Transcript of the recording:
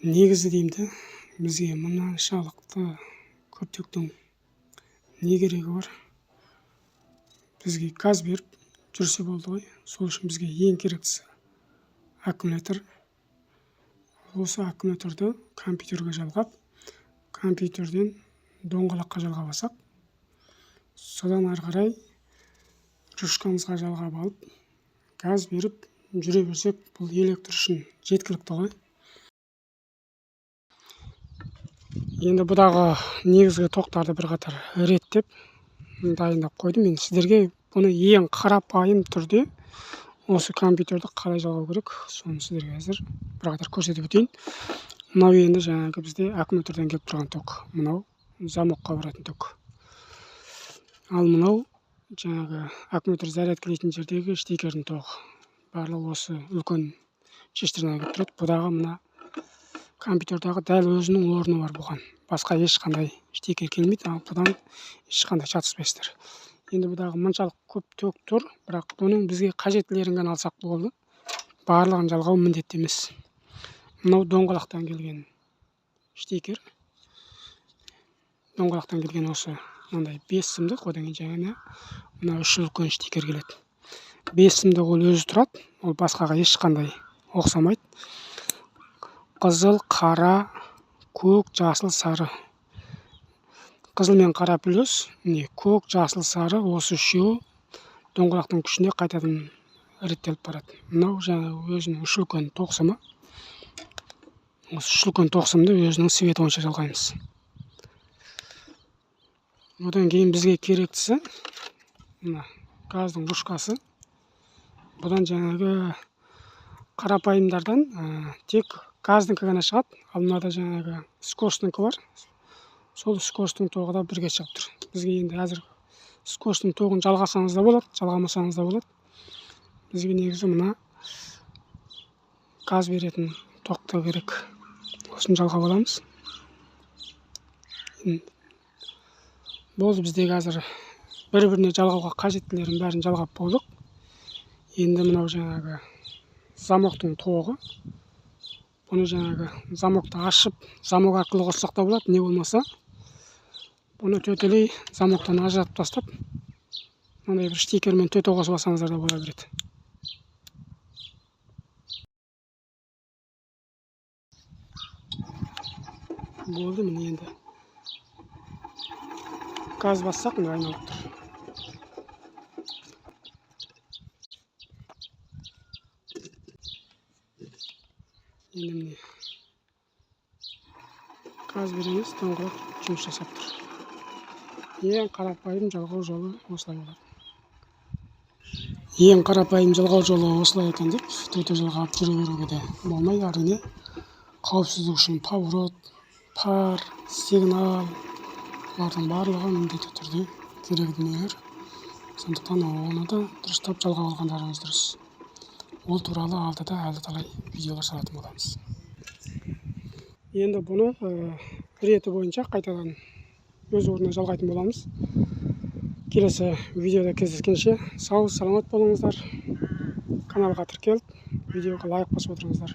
Негізі деймді, бізге мұншалықты көптіктің не керегі бар? Бізге газ беріп жүрсе болды ғой. Сол үшін бізге ең керектісі аккумулятор. Осы аккумуляторды компьютерге жалғап, компьютерден доңғалаққа жалғап алсақ, содан ары қарай ручкамызға жалғап алып, газ беріп жүре берсек, бұл электр үшін жеткілікті ғой. Енді бұдағы негізгі тоқтарды бірқатар реттеп дайындап қойдым. Мен сіздерге бұны ең қарапайым түрде осы компьютерді қалай жалғау керек, соны сіздерге әзір бірқатар көрсетіп өтейін. Мынау енді жаңағы бізде аккумулятордан келіп тұрған ток. Мынау замокқа баратын ток. Ал мынау жаңағы аккумулятор зарядкалайтын жердегі штекердің тоғы. Барлығы осы үлкен шештерінен келіп тұрады. Бұдағы мына компьютердағы дәл өзінің орны бар бұған. Басқа ешқандай штекер келмейді, ал бұдан ешқандай шатыспайсыздар. Енді бұдағы мұншалық көп ток тұр, бірақ бұның бізге қажеттілерін ғана алсақ болды. Барлығын жалғау міндетті емес. Мынау доңғалақтан келген штекер. Доңғалақтан келген осы мынандай 5 сымдық, одан кейін жаңа мына 3 үлкен штекер келеді. 5 сымдық ол өзі тұрады, ол басқаға ешқандай ұқсамайды. Қызыл, қара, көк, жасыл, сары. Қызыл мен қара плюс, көк, жасыл, сары, осы үшеуі доңғалақтың күшіне қайтадан реттеліп барады. Мынау жаңа өзінің үш үлкен тоқсымы. Осы үш үлкен тоқсымды өзінің светі бойынша жалғаймыз. Одан кейін бізге керектісі мына газдың ручкасы. Бұдан жаңағы қарапайымдардан тек газдың ғана шығады, ал мынада жаңағы скоростыңкі бар. Сол скоростың тоғы да бірге шығып тұр. Бізге енді әзір скоростың тоғын жалғасаңыз да болады, жалғамасаңыз да болады. Бізге негізі мына газ беретін тоқты керек. Осыны жалғап аламыз. Болды, біздегі әзір бір-біріне жалғауға қажеттілерін бәрін жалғап болдық. Енді мынау жаңағы замоктың тоғы. Бұны жаңағы замокты ашып, замок арқылы қоссақ та болады, не болмаса. Бұны төтелей замоктан ажыратып тастап, мынандай бір штекермен төте қосып алсаңыздар да бола береді. Болды, міне енді газ бассақ, міне айналып тұр. Енді міне газ береміз, доңғалақ жұмыс жасап тұр. Ең қарапайым жалғау жолы осылай болады. Ең қарапайым жалғау жолы осылай екен деп, төте жалғап жүре беруге де болмайды. Әрине қауіпсіздік үшін поворот, пар, сигнал, бұлардың барлығы міндетті түрде керек дүниелер. Сондықтан оны да дұрыстап жалғап алғандарыңыз дұрыс. Ол туралы алдыда әлі талай видеолар салатын боламыз. Енді бұны реті бойынша қайтадан өз орнына жалғайтын боламыз. Келесі видеода кездескенше сау, саламат болыңыздар. Каналға тіркеліп, видеоға лайк басып отырыңыздар.